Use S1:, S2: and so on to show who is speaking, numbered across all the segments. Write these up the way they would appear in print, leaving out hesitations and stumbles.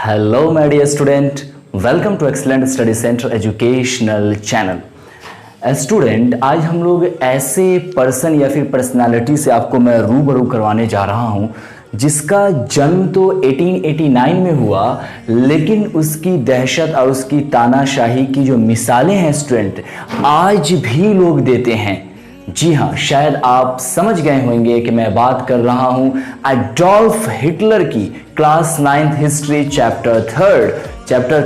S1: Hello my dear student, welcome to excellent study centre educational channel. Student, आज हम लोग ऐसे पर्सन या फिर पर्सनालिटी से आपको मैं रूबरू करवाने जा रहा हूं जिसका जन्म तो 1889 में हुआ, लेकिन उसकी दहशत और उसकी तानाशाही की जो मिसालें हैं स्टूडेंट आज भी लोग देते हैं। जी हाँ, शायद आप समझ गए होंगे कि मैं बात कर रहा हूं एडोल्फ हिटलर की। Class 9th history chapter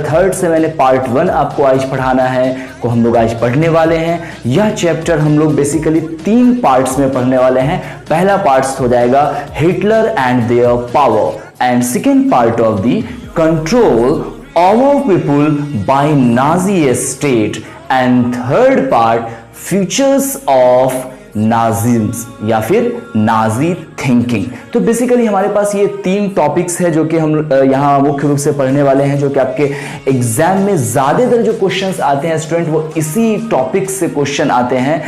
S1: third से मैंने पार्ट 1 आपको आज पढ़ाना है, को हम लोग आज पढ़ने वाले हैं। यह चैप्टर हम लोग बेसिकली 3 पार्ट्स में पढ़ने वाले हैं। पहला पार्ट हो जाएगा Hitler and their power and second part of the control over people by Nazi state and third part futures of Nazism या फिर नाजी थिंकिंग। तो बेसिकली हमारे पास ये 3 टॉपिक्स है जो कि हम यहाँ मुख्य रूप से पढ़ने वाले हैं, जो कि आपके एग्जाम में ज्यादातर जो क्वेश्चंस आते हैं स्टूडेंट वो इसी टॉपिक से क्वेश्चन आते हैं।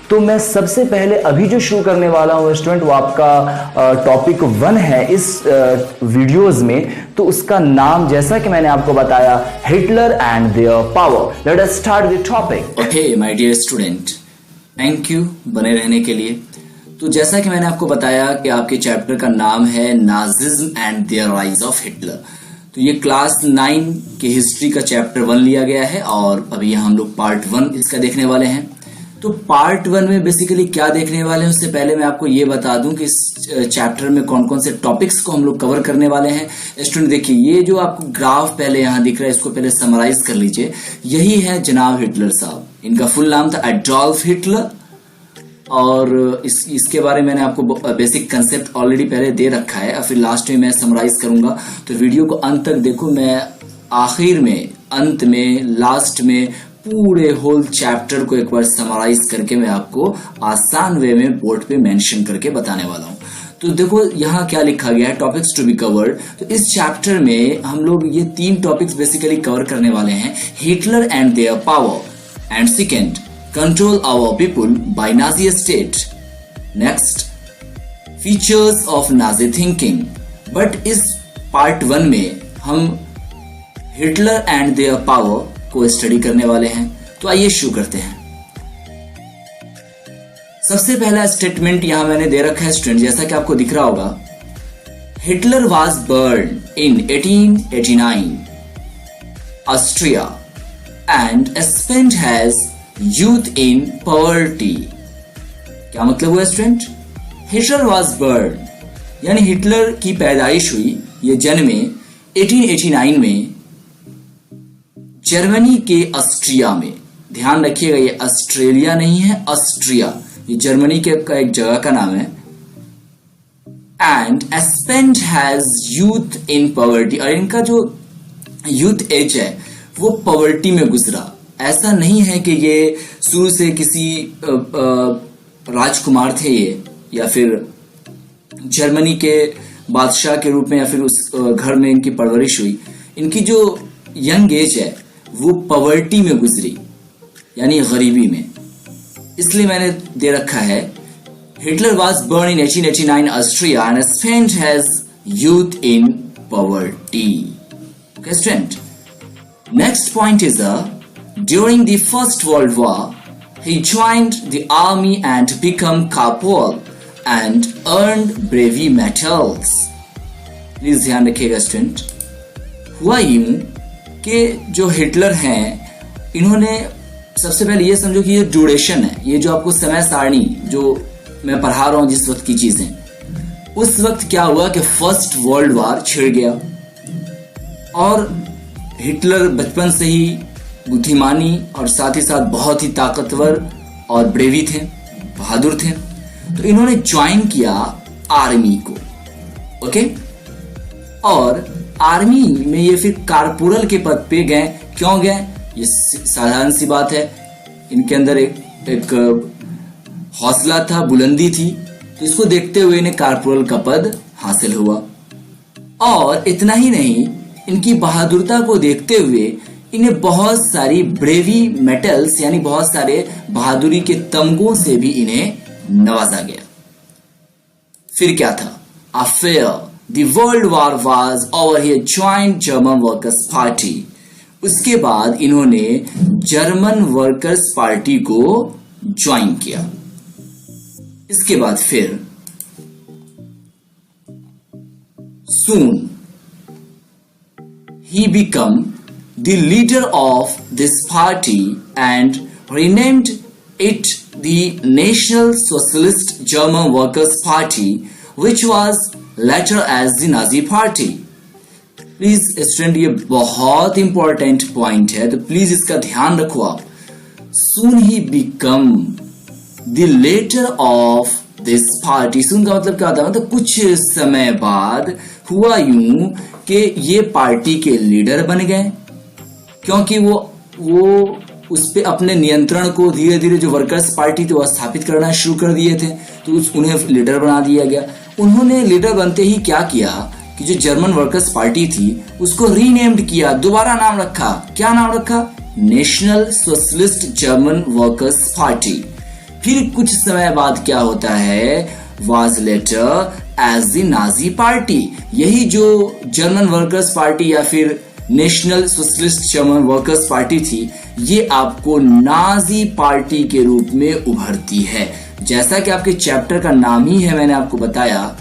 S1: तो मैं सबसे पहले अभी जो शुरू करने वाला हूँ स्टूडेंट वो आपका टॉपिक 1 है इस वीडियोज में। तो उसका नाम जैसा कि मैंने आपको बताया, Hitler and their power. Let us start the topic.
S2: Okay my dear student, thank you बने रहने के लिए। तो जैसा कि मैंने आपको बताया कि आपके चैप्टर का नाम है Nazism and their rise of Hitler. तो ये क्लास 9 की हिस्ट्री का चैप्टर 1 लिया गया है और अभी यहाँ हम लोग पार्ट 1 इसका देखने वाले हैं। तो पार्ट 1 में बेसिकली क्या देखने वाले हैं उससे पहले मैं आपको ये बता दूं कि इस चैप्टर में कौन कौन से टॉपिक्स को हम लोग कवर करने वाले हैं। स्टूडेंट देखिए, ये जो आपको ग्राफ पहले यहाँ दिख रहा है इसको पहले समराइज कर लीजिए। यही है जनाब हिटलर साहब, इनका फुल नाम था एडोल्फ हिटलर और इसके बारे में मैंने आपको बेसिक कंसेप्ट ऑलरेडी पहले दे रखा है और फिर लास्ट में मैं समराइज करूंगा। तो वीडियो को अंत तक देखो, मैं आखिर में, अंत में, लास्ट में पूरे होल चैप्टर को एक बार समराइज करके मैं आपको आसान वे में बोर्ड पे मेंशन करके बताने वाला हूं। तो देखो यहाँ क्या लिखा गया है, टॉपिक्स टू बी कवर्ड। तो इस चैप्टर में हम लोग ये 3 टॉपिक्स बेसिकली कवर करने वाले हैं, Hitler and their power and second control over people by Nazi state, next features of Nazi thinking. But इस पार्ट 1 में हम हिटलर एंड देयर पावर को स्टडी करने वाले हैं। तो आइए शुरू करते हैं। सबसे पहला स्टेटमेंट यहां मैंने दे रखा है स्टूडेंट, जैसा कि आपको दिख रहा होगा। Hitler was born in 1889 Austria and spent has youth in poverty. क्या मतलब हुआ स्टूडेंट? हिटलर वाज बर्न यानी हिटलर की पैदाइश हुई, ये जन्मे 1889 में जर्मनी के ऑस्ट्रिया में। ध्यान रखिएगा, ये ऑस्ट्रेलिया नहीं है, ऑस्ट्रिया, ये जर्मनी के का एक जगह का नाम है। And spent has youth in poverty, और इनका जो यूथ एज है वो पॉवर्टी में गुजरा। ऐसा नहीं है कि ये शुरू से किसी राजकुमार थे ये, या फिर जर्मनी के बादशाह के रूप में, या फिर उस घर में इनकी परवरिश हुई। इनकी जो यंग एज है वो पॉवर्टी में गुजरी, यानी गरीबी में। इसलिए मैंने दे रखा है Hitler was born in 1889 Austria and spent has youth in poverty. Okay student, next point is during the first world war he joined the army and became corporal and earned bravery medals। Please ध्यान रखिएगा student, हुआ यूं कि जो Hitler हैं इन्होंने, सबसे पहले ये समझो कि ये ड्यूरेशन है, ये जो आपको समय सारणी जो मैं पढ़ा रहा हूं जिस वक्त की चीजें, उस वक्त क्या हुआ कि फर्स्ट वर्ल्ड वॉर छिड़ गया और हिटलर बचपन से ही बुद्धिमानी और साथ ही साथ बहुत ही ताकतवर और ब्रेवी थे, बहादुर थे। तो इन्होंने ज्वाइन किया आर्मी को। ओके, और आर्मी में ये फिर कारपोरल के पद पे गए। क्यों गए? ये साधारण सी बात है, इनके अंदर एक हौसला था, बुलंदी थी, तो इसको देखते हुए इन्हें कारपोरल का पद हासिल हुआ। और इतना ही नहीं, इनकी बहादुरता को देखते हुए इन्हें बहुत सारी ब्रेवी मेडल्स यानी बहुत सारे बहादुरी के तमगों से भी इन्हें नवाजा गया। फिर क्या था? Affair the World War was over, he joined German Workers Party. उसके बाद इन्होंने जर्मन वर्कर्स पार्टी को ज्वाइन किया। इसके बाद फिर soon he became the leader of this party and renamed it the National Socialist German Workers Party, which was later as the Nazi Party. Please student ये बहुत इंपॉर्टेंट पॉइंट है, तो please इसका ध्यान रखो आप। Soon he become the leader of this party. Soon का मतलब क्या होता है, मतलब कुछ समय बाद हुआ यूं कि ये पार्टी के लीडर बन गए, क्योंकि वो उस पे अपने नियंत्रण को धीरे धीरे जो वर्कर्स पार्टी थी वो स्थापित करना शुरू कर दिए थे, तो उन्हें लीडर बना दिया गया। उन्होंने लीडर बनते ही क्या किया कि जो जर्मन वर्कर्स पार्टी थी उसको रीनेम्ड किया, दोबारा नाम रखा। क्या नाम रखा? National socialist German workers party. फिर कुछ समय बाद क्या होता है, was later as the Nazi party. यही जो जर्मन वर्कर्स पार्टी या फिर national socialist German workers party थी, ये आपको नाजी पार्टी के रूप में उभरती है। जैसा कि आपके चैप्टर का नाम ही है, मैंने आपको बताया,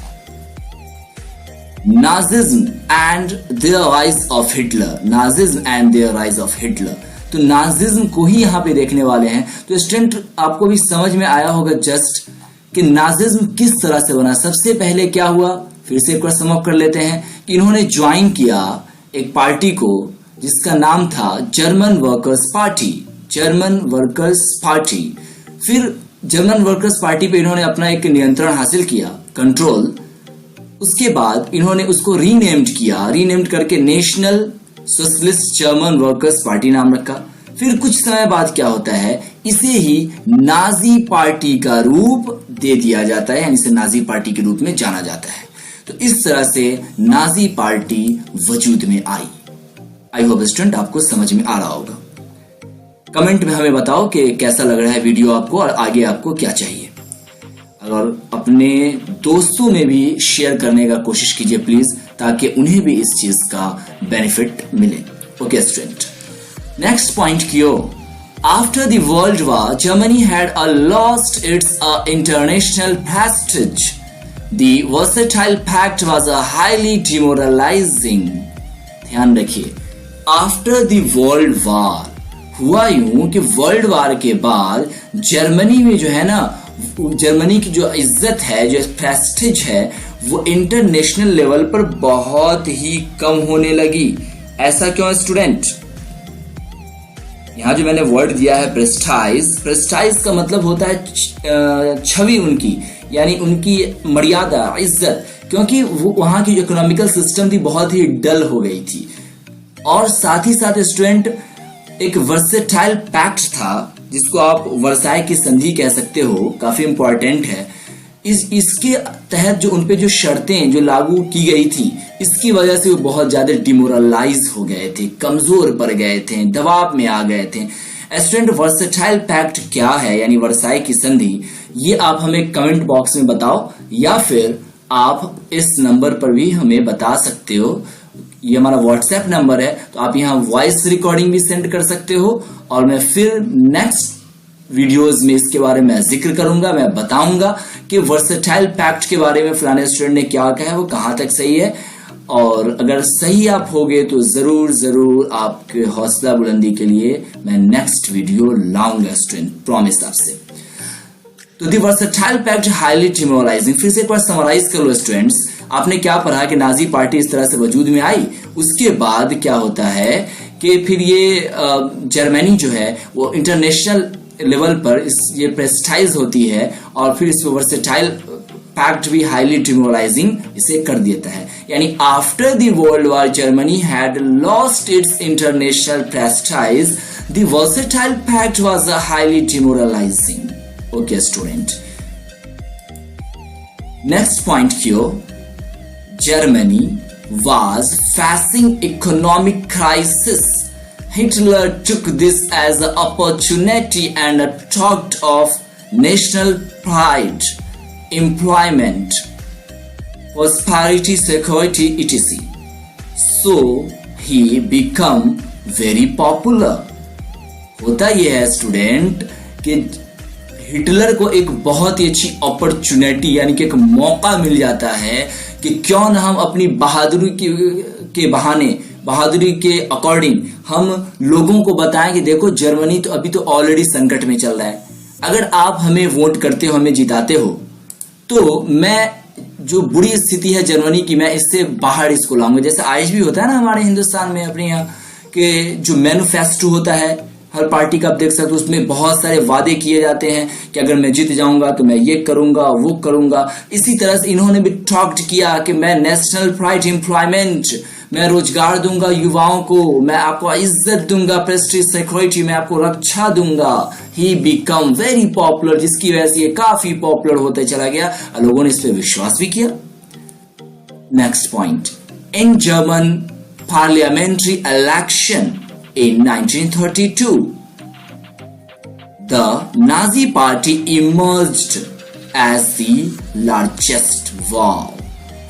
S2: Nazism and the rise of Hitler. Nazism and the rise of Hitler, तो नाजिज्म को ही यहाँ पे देखने वाले हैं। तो स्टूडेंट आपको भी समझ में आया होगा जस्ट कि नाजिज्म किस तरह से बना। सबसे पहले क्या हुआ, फिर से एक बार सम अप कर लेते हैं कि इन्होंने ज्वाइन किया एक पार्टी को जिसका नाम था German workers party. German workers party. फिर जर्मन वर्कर्स पार्टी पे इन्होंने अपना एक नियंत्रण हासिल किया, कंट्रोल। उसके बाद इन्होंने उसको रीनेम्ड किया, रीनेम्ड करके national socialist German workers party नाम रखा। फिर कुछ समय बाद क्या होता है, इसे ही नाजी पार्टी का रूप दे दिया जाता है, यानी इसे नाजी पार्टी के रूप में जाना जाता है। तो इस तरह से नाजी पार्टी वजूद में आई। आई होप स्टूडेंट आपको समझ में आ रहा होगा। कमेंट में हमें बताओ कि कैसा लग रहा है वीडियो आपको और आगे आपको क्या चाहिए। अगर अपने दोस्तों में भी शेयर करने का कोशिश कीजिए प्लीज, ताकि उन्हें भी इस चीज का बेनिफिट मिले। ओके स्टूडेंट, नेक्स्ट पॉइंट क्यों, after the world war Germany had lost its international Prestige. The versatile pact was a highly demoralizing। ध्यान रखिए, आफ्टर द वर्ल्ड वॉर हुआ यूं कि वर्ल्ड वॉर के बाद जर्मनी में जो है ना, जर्मनी की जो इज्जत है, जो प्रेस्टीज है, वो इंटरनेशनल लेवल पर बहुत ही कम होने लगी। ऐसा क्यों स्टूडेंट? यहां जो मैंने वर्ड दिया है प्रेस्टाइज, प्रेस्टाइज का मतलब होता है छवि उनकी, यानी उनकी मर्यादा, इज्जत, क्योंकि वो वहां की जो इकोनॉमिकल सिस्टम थी बहुत ही डल हो गई थी। और साथ ही साथ स्टूडेंट एक वर्सेटाइल पैक्ट था जिसको आप वर्साई की संधि कह सकते हो, काफी इंपॉर्टेंट है। इसके तहत जो उनपे जो शर्तें जो लागू की गई थी, इसकी वजह से वो बहुत ज्यादा डिमोरलाइज हो गए थे, कमजोर पड़ गए थे, दबाव में आ गए थे। स्टूडेंट वर्सेटाइल पैक्ट क्या है, यानी वर्साई की संधि, ये आप हमें कमेंट बॉक्स में बताओ, या फिर आप इस नंबर पर भी हमें बता सकते हो। ये हमारा व्हाट्सएप नंबर है, तो आप यहाँ वॉइस रिकॉर्डिंग भी सेंड कर सकते हो, और मैं फिर नेक्स्ट वीडियोस में इसके बारे में जिक्र करूंगा। मैं बताऊंगा कि वर्सेटाइल पैक्ट के बारे में फलाने स्टूडेंट ने क्या कहा है, वो कहां तक सही है, और अगर सही आप होगे तो जरूर जरूर आपके हौसला बुलंदी के लिए मैं नेक्स्ट वीडियो लाऊंगा स्टूडेंट, प्रॉमिस आपसे। तो दी वर्सेटाइल पैक्ट हाईली डिमोरलाइजिंग। फिर से एक बार समराइज कर लो स्टूडेंट्स, आपने क्या पढ़ा कि नाजी पार्टी इस तरह से वजूद में आई। उसके बाद क्या होता है कि फिर ये जर्मनी जो है वो इंटरनेशनल लेवल पर ये प्रेस्टाइज होती है, और फिर इस वर्सेटाइल पैक्ट भी हाईली डिमोरलाइजिंग इसे कर देता है। यानी after the world war Germany had lost its international prestige, the versatile pact was highly demoralizing. Okay student, next point क्यों, Germany was facing economic crisis. Hitler took this as an opportunity and talked of national pride, employment, prosperity, security, etc. So he become very popular. होता यह है student कि Hitler को एक बहुत ही अच्छी opportunity यानी कि एक मौका मिल जाता है कि क्यों ना हम अपनी बहादुरी के बहाने, बहादुरी के अकॉर्डिंग हम लोगों को बताएं कि देखो जर्मनी तो अभी तो ऑलरेडी संकट में चल रहा है, अगर आप हमें वोट करते हो, हमें जिताते हो, तो मैं जो बुरी स्थिति है जर्मनी की, मैं इससे बाहर इसको लाऊंगा। जैसे आज भी होता है ना हमारे हिंदुस्तान में, अपने यहाँ के जो मैनिफेस्टो होता है हर पार्टी का, आप देख सकते हो उसमें बहुत सारे वादे किए जाते हैं कि अगर मैं जीत जाऊंगा तो मैं ये करूंगा वो करूंगा। इसी तरह से इन्होंने भी टॉक्ड किया कि मैं नेशनल प्राइड एम्प्लॉयमेंट, मैं रोजगार दूंगा युवाओं को, मैं आपको इज्जत दूंगा, प्रेस्टीज सिक्योरिटी, मैं आपको रक्षा दूंगा। ही बिकम वेरी पॉपुलर, जिसकी वजह से ये काफी पॉपुलर होते चला गया और लोगों ने इस पर विश्वास भी किया। Next point, in German parliamentary election in 1932, the Nazi party emerged as the largest. wow,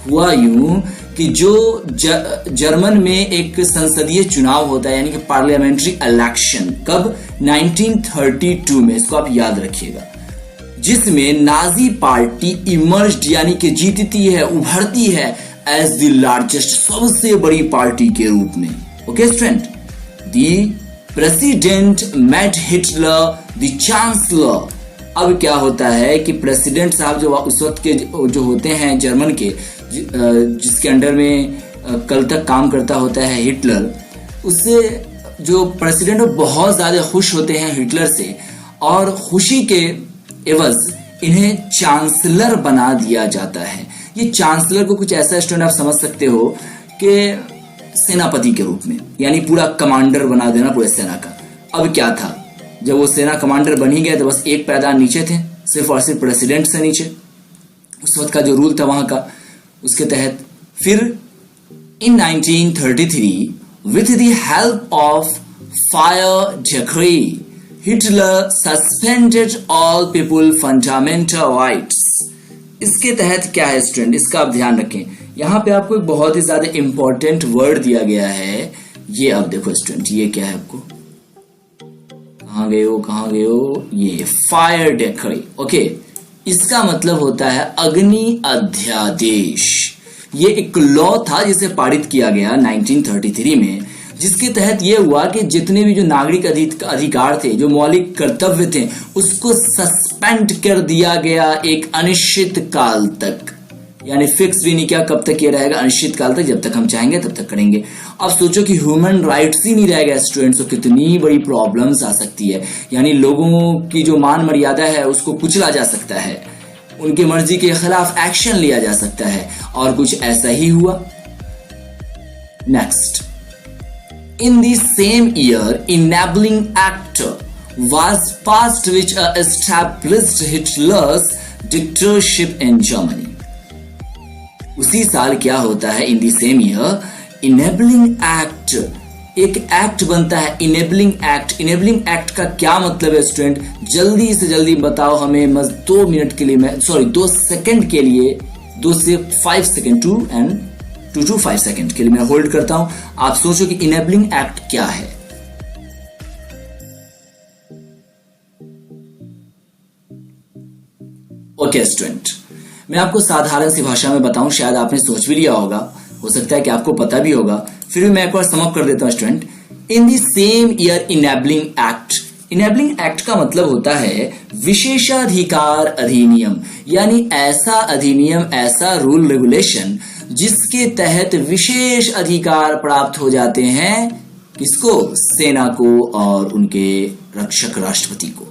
S2: हुआ यूं कि जो जर्मन में एक संसदीय चुनाव होता है यानी कि पार्लियामेंट्री इलेक्शन, कब? 1932 में, इसको आप याद रखिएगा, जिसमें नाजी पार्टी इमर्ज्ड यानी कि जीतती है, उभरती है एज द लार्जेस्ट, सबसे बड़ी पार्टी के रूप में। Okay student, The president met Hitler the chancellor. अब क्या होता है कि प्रेसिडेंट साहब जो उस वक्त के जो होते हैं जर्मन के, जिसके अंडर में कल तक काम करता होता है हिटलर, उससे जो प्रेसिडेंट बहुत ज्यादा खुश होते हैं हिटलर से, और खुशी के एवज इन्हें चांसलर बना दिया जाता है। ये चांसलर को कुछ ऐसा स्टूडेंट आप समझ सकते हो कि सेनापति के रूप में, यानी पूरा कमांडर बना देना पूरे सेना का। अब क्या था, जब वो सेना कमांडर बन ही गए तो बस एक पैदान नीचे थे, सिर्फ और सिर्फ प्रेसिडेंट से नीचे, उस वक्त का जो रूल था वहां का, उसके तहत फिर इन 1933 with the help of fire decree Hitler suspended all people fundamental rights. इसके तहत क्या है स्टूडेंट, इसका आप ध्यान रखें, यहां पे आपको एक बहुत ही ज्यादा इंपॉर्टेंट वर्ड दिया गया है। ये आप देखो स्टूडेंट, ये क्या है, आपको कहां गए हो, ये फायर डिक्री। ओके, इसका मतलब होता है अग्नि अध्यादेश। ये एक लॉ था जिसे पारित किया गया 1933 में, जिसके तहत ये हुआ कि जितने भी जो नागरिक अधिकार थे, जो मौलिक कर्तव्य थे, उसको सस्पेंड कर दिया गया एक अनिश्चित काल तक, यानी फिक्स भी नहीं किया कब तक ये रहेगा, अनिश्चित काल तक, जब तक हम चाहेंगे तब तक करेंगे। अब सोचो कि ह्यूमन राइट्स ही नहीं रहेगा स्टूडेंट्स, तो कितनी बड़ी प्रॉब्लम्स आ सकती है। यानी लोगों की जो मान मर्यादा है उसको कुचला जा सकता है, उनकी मर्जी के खिलाफ एक्शन लिया जा सकता है, और कुछ ऐसा ही हुआ। Next, in the same year enabling act was passed which established Hitler's dictatorship in Germany. उसी साल क्या होता है, in the same year enabling act, एक एक्ट बनता है, इनेबलिंग एक्ट। इनेबलिंग एक्ट का क्या मतलब है स्टूडेंट, जल्दी से जल्दी बताओ हमें, बस 2 मिनट के लिए, मैं 2 सेकंड के लिए, 2 से 5 सेकंड, 2 to 5 सेकंड के लिए मैं होल्ड करता हूं। आप सोचो कि इनेबलिंग एक्ट क्या है। ओके स्टूडेंट, मैं आपको साधारण सी भाषा में बताऊं, शायद आपने सोच भी लिया होगा, हो सकता है कि आपको पता भी होगा, फिर भी मैं एक बार समअप कर देता हूं student. In the same year enabling act, enabling act का मतलब होता है विशेषाधिकार अधिनियम, यानी ऐसा अधिनियम, ऐसा रूल रेगुलेशन जिसके तहत विशेष अधिकार प्राप्त हो जाते हैं, किसको? सेना को और उनके रक्षक राष्ट्रपति को।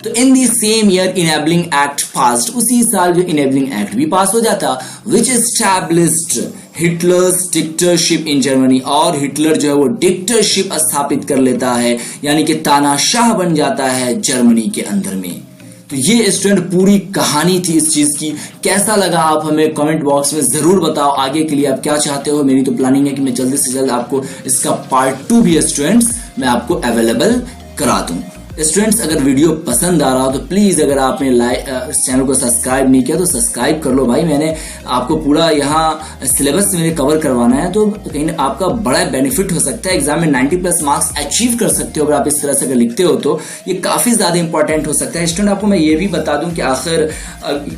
S2: तो in the same year enabling act passed, उसी साल जो इनेबलिंग एक्ट भी पास हो जाता, which established Hitler's dictatorship in Germany, और हिटलर जो है वो डिक्टेटरशिप स्थापित कर लेता है, यानी कि तानाशाह बन जाता है जर्मनी के अंदर में। तो ये स्टूडेंट पूरी कहानी थी इस चीज की। कैसा लगा आप हमें कमेंट बॉक्स में जरूर बताओ। आगे के लिए आप क्या चाहते हो। मेरी तो प्लानिंग है कि मैं जल्दी से जल्द आपको इसका पार्ट 2 भी स्टूडेंट्स मैं आपको अवेलेबल करा दूं। स्टूडेंट्स, अगर वीडियो पसंद आ रहा हो तो प्लीज, अगर आपने चैनल को सब्सक्राइब नहीं किया तो सब्सक्राइब कर लो भाई। मैंने आपको पूरा यहाँ सिलेबस मेरे कवर करवाना है, तो कहीं आपका बड़ा बेनिफिट हो सकता है। एग्जाम में 90+ मार्क्स अचीव कर सकते हो अगर आप इस तरह से अगर लिखते हो तो ये काफी ज्यादा इंपॉर्टेंट हो सकता है। स्टूडेंट, आपको मैं ये भी बता दूं कि आखिर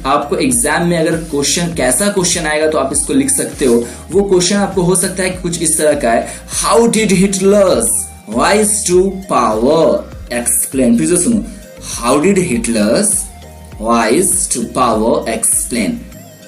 S2: आपको एग्जाम में अगर क्वेश्चन कैसा क्वेश्चन आएगा तो आप इसको लिख सकते हो। वो क्वेश्चन आपको हो सकता है कि कुछ इस तरह का है, how did Hitler's rise to power explain. फिर से सुनो, how did Hitler's rise to power explain.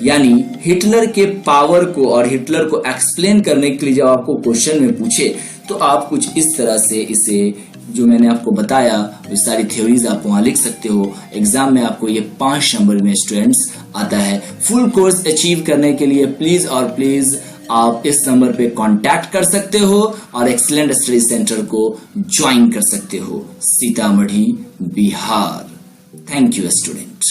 S2: यानी हिटलर के पावर को और हिटलर को एक्सप्लेन करने के लिए जब आपको क्वेश्चन में पूछे तो आप कुछ इस तरह से इसे, जो मैंने आपको बताया, ये सारी थ्योरीज आप वहां लिख सकते हो। एग्जाम में आपको ये 5 नंबर में स्टूडेंट्स आता है। फुल कोर्स अचीव करने के लिए प्लीज और प्लीज आप इस नंबर पे कांटेक्ट कर सकते हो और एक्सीलेंट स्टडी सेंटर को ज्वाइन कर सकते हो, Sitamarhi, Bihar. Thank you student.